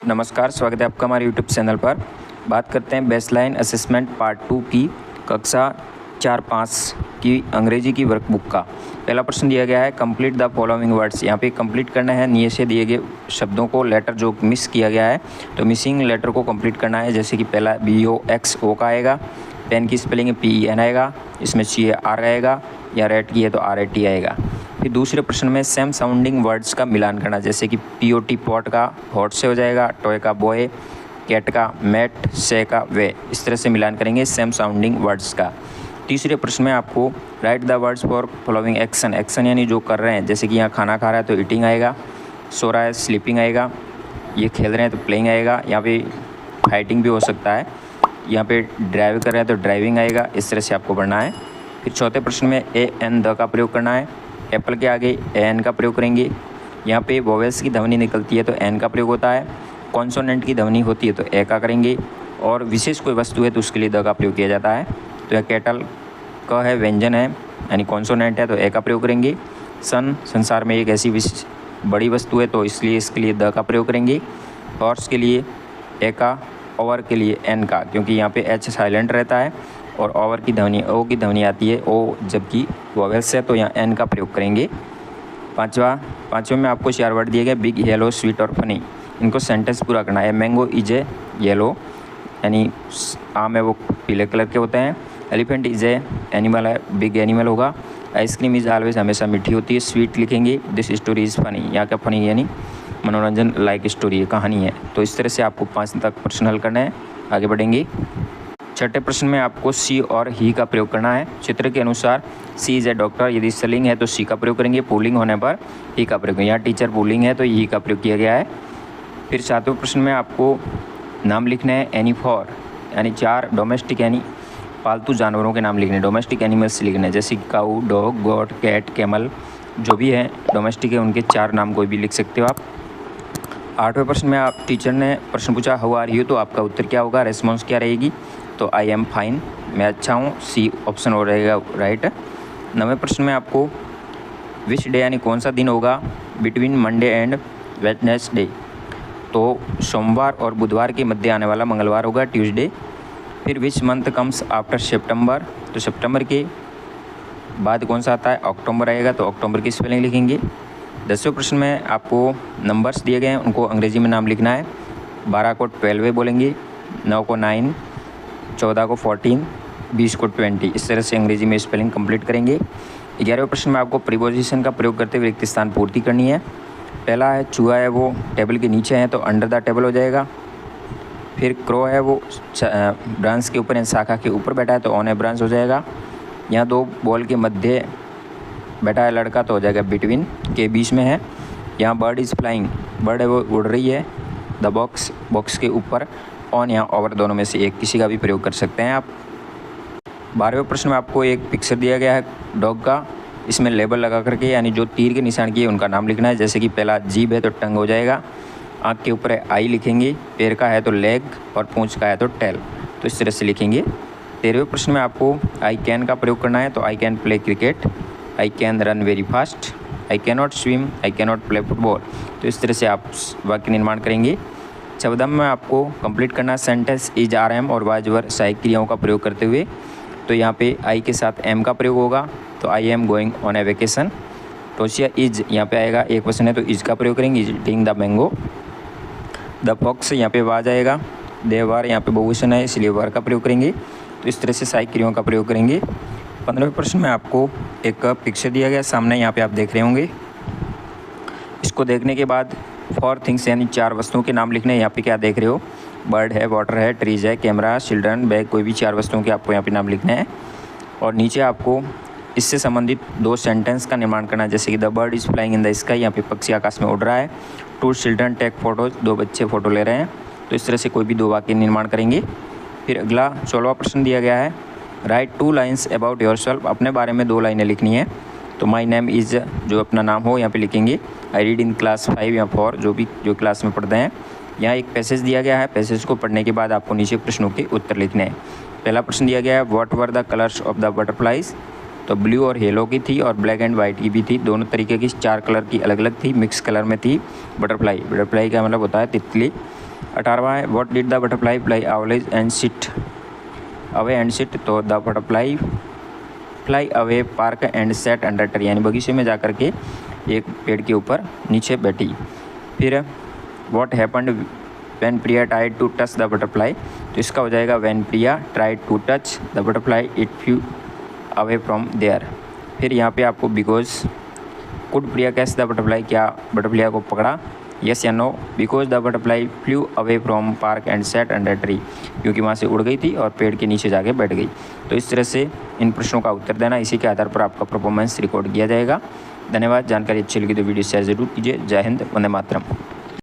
नमस्कार, स्वागत है आपका हमारे यूट्यूब चैनल पर। बात करते हैं बेसलाइन असेसमेंट पार्ट 2 की कक्षा 4-5 की अंग्रेजी की वर्कबुक का। पहला प्रश्न दिया गया है कंप्लीट द फॉलोइंग वर्ड्स। यहाँ पे कंप्लीट करना है नीचे से दिए गए शब्दों को, लेटर जो मिस किया गया है तो मिसिंग लेटर को कंप्लीट करना है। जैसे कि पहला BOXO का आएगा, पेन की स्पेलिंग PEN आएगा, इसमें CAR आएगा, या रेट की है तो RAT आएगा। फिर दूसरे प्रश्न में सेम साउंडिंग वर्ड्स का मिलान करना, जैसे कि POT पॉट का हॉट से हो जाएगा, टॉय का बॉय, कैट का मैट, से का वे, इस तरह से मिलान करेंगे सेम साउंडिंग वर्ड्स का। तीसरे प्रश्न में आपको right the words for following action. Action यानी जो कर रहे हैं, जैसे कि यहाँ खाना खा रहा है तो ईटिंग आएगा, सो रहा है स्लीपिंग आएगा, ये खेल रहे हैं तो प्लेइंग आएगा, यहाँ पे फाइटिंग भी हो सकता है, यहाँ पे ड्राइव कर रहे हैं तो ड्राइविंग आएगा। इस तरह से आपको पढ़ना है। फिर चौथे प्रश्न में AN द का प्रयोग करना है। एप्पल के आगे AN का प्रयोग करेंगे। यहाँ पे वोवेल्स की ध्वनि निकलती है तो N का प्रयोग होता है, कॉन्सोनेंट की ध्वनि होती है तो A का करेंगे, और विशेष कोई वस्तु है तो उसके लिए द का प्रयोग किया जाता है। तो यह केटल का है, व्यंजन है यानी कॉन्सोनेंट है तो A का प्रयोग करेंगे। सन संसार में एक ऐसी बड़ी वस्तु है तो इसलिए इसके लिए द का प्रयोग करेंगे। हॉर्स के लिए A का, ओवर के लिए N का, क्योंकि यहाँ पे H साइलेंट रहता है और ओवर की ध्वनि O की ध्वनि आती है O, जबकि वोवेल्स है तो यहाँ N का प्रयोग करेंगे। पाँचवें में आपको 4 वर्ड दिए गए, बिग, येलो, स्वीट और फनी। इनको सेंटेंस पूरा करना है। मैंगो इज ए येलो यानी आम है वो पीले कलर के होते हैं। एलिफेंट इज ए एनिमल है, बिग एनिमल होगा। आइसक्रीम इज ऑलवेज हमेशा मीठी होती है। स्वीट लिखेंगे। दिस स्टोरी इज़ फनी, यहाँ का फनी यानी मनोरंजन लाइक स्टोरी है, कहानी है। तो इस तरह से आपको 5 तक प्रश्न हल करना है। आगे बढ़ेंगे। छठे प्रश्न में आपको सी और ही का प्रयोग करना है। चित्र के अनुसार सी इज़ ए डॉक्टर, यदि स्त्रीलिंग है तो सी का प्रयोग करेंगे, पुल्लिंग होने पर ही का प्रयोग। यहाँ टीचर पुल्लिंग है तो ही का प्रयोग किया गया है। फिर सातवें प्रश्न में आपको नाम लिखना है एनी फॉर, यानी 4 डोमेस्टिक यानी पालतू जानवरों के नाम लिखने, डोमेस्टिक एनिमल्स लिखने, जैसे काऊ, डॉग, गोट, कैट, कैमल, जो भी है डोमेस्टिक है उनके 4 नाम कोई भी लिख सकते हो आप। 8वें प्रश्न में आप टीचर ने प्रश्न पूछा हाउ आर यू, तो आपका उत्तर क्या होगा, रेस्पॉन्स क्या रहेगी, तो आई एम फाइन, मैं अच्छा हूँ, सी ऑप्शन हो रहेगा राइट। 9वें प्रश्न में आपको विच डे यानी कौन सा दिन होगा बिटवीन मंडे एंड वेडनेसडे, तो सोमवार और बुधवार के मध्य आने वाला मंगलवार होगा, ट्यूसडे। फिर which month comes after September, तो सितंबर के बाद कौन सा आता है, अक्टूबर आएगा, तो अक्टूबर की स्पेलिंग लिखेंगे। 10वें प्रश्न में आपको नंबर्स दिए गए हैं, उनको अंग्रेजी में नाम लिखना है। 12 को 12 बोलेंगे, 9 को 9, 14 को 14, 20 को 20, इस तरह से अंग्रेजी में स्पेलिंग कंप्लीट करेंगे। 11वें प्रश्न में आपको प्रीपोजिशन का प्रयोग करते हुए रिक्त स्थान पूर्ति करनी है। पहला है चूहा है वो टेबल के नीचे है तो अंडर द टेबल हो जाएगा। फिर क्रो है वो ब्रांच के ऊपर या शाखा के ऊपर बैठा है तो ऑन ए ब्रांच हो जाएगा। यहाँ 2 बॉल के मध्य बैठा है लड़का तो हो जाएगा बिटवीन के बीच में है। यहाँ बर्ड इज़ फ्लाइंग, बर्ड है वो उड़ रही है। द बॉक्स, बॉक्स के ऊपर, ऑन या ओवर दोनों में से एक किसी का भी प्रयोग कर सकते हैं आप। 12वें प्रश्न में आपको एक पिक्चर दिया गया है डॉग का, इसमें लेबल लगा करके यानी जो तीर के निशान किए उनका नाम लिखना है। जैसे कि पहला जीभ है तो टंग हो जाएगा, आँख के ऊपर है आई लिखेंगे, पैर का है तो लेग और पूंछ का है तो टेल, तो इस तरह से लिखेंगे। 13वें प्रश्न में आपको आई कैन का प्रयोग करना है, तो I can play cricket, I can run very fast, I can not swim, I can not play football, तो इस तरह से आप वाक्य निर्माण करेंगे। 14 में आपको कंप्लीट करना सेंटेंस इज आर एम और वाज वर सहायक क्रियाओं का प्रयोग करते हुए, तो यहाँ पे आई के साथ एम का प्रयोग होगा, तो I am going on a vacation. टोशिया इज यहाँ पे आएगा, एक क्वेश्चन है तो इज का प्रयोग करेंगे, is eating the mango. The fox यहाँ पे वाज आएगा, देवार यहाँ पे बहुवचन है इसलिए वर का प्रयोग करेंगे, तो इस तरह से सहायक क्रियाओं का प्रयोग करेंगे। 15वें प्रश्न में आपको एक पिक्चर दिया गया सामने, यहाँ पे आप देख रहे होंगे। इसको देखने के बाद 4 थिंग्स यानी 4 वस्तुओं के नाम लिखने हैं। यहाँ पे क्या देख रहे हो, बर्ड है, वाटर है, ट्रीज है, कैमरा, चिल्ड्रन, बैग, कोई भी 4 वस्तुओं के आपको यहाँ पे नाम लिखने हैं। और नीचे आपको इससे संबंधित 2 सेंटेंस का निर्माण करना है, जैसे कि the bird is flying in the sky, यहाँ पे पक्षी आकाश में उड़ रहा है। 2 चिल्ड्रन टेक फोटोज, 2 बच्चे फ़ोटो ले रहे हैं, तो इस तरह से कोई भी 2 वाक्य निर्माण करेंगे। फिर अगला 16वां प्रश्न दिया गया है, right 2 lines about your self, अपने बारे में 2 लाइनें लिखनी है। तो माई नेम इज़, जो अपना नाम हो यहाँ पे लिखेंगे। आई रीड इन क्लास 5 या 4, जो क्लास में पढ़ते हैं। यहाँ एक पैसेज दिया गया है, पैसेज को पढ़ने के बाद आपको नीचे प्रश्नों के उत्तर लिखने हैं। पहला प्रश्न दिया गया है what were the colours of the butterflies, तो ब्लू और येलो की थी और ब्लैक एंड वाइट की भी थी, दोनों तरीके की 4 कलर की अलग अलग थी, मिक्स कलर में थी बटरफ्लाई। बटरफ्लाई का मतलब होता है तितली। 18वां है what did the butterfly fly always and sit away and sit, तो the butterfly fly away park and set under tree, यानी बगीचे में जाकर के एक पेड़ के ऊपर नीचे बैठी। फिर what happened when Priya tried to touch the butterfly, तो इसका हो जाएगा when Priya tried to touch the butterfly it flew away from there. फिर यहाँ पे आपको because could Priya catch the butterfly, क्या बटरफ्लाई को पकड़ा, यस या no. Because the butterfly flew away from park and set under tree, क्योंकि वहाँ से उड़ गई थी और पेड़ के नीचे जाके बैठ गई। तो इस तरह से इन प्रश्नों का उत्तर देना, इसी के आधार पर आपका परफॉर्मेंस रिकॉर्ड किया जाएगा। धन्यवाद। जानकारी अच्छी लगी तो वीडियो शेयर जरूर कीजिए। जय हिंद, वंदे मातरम।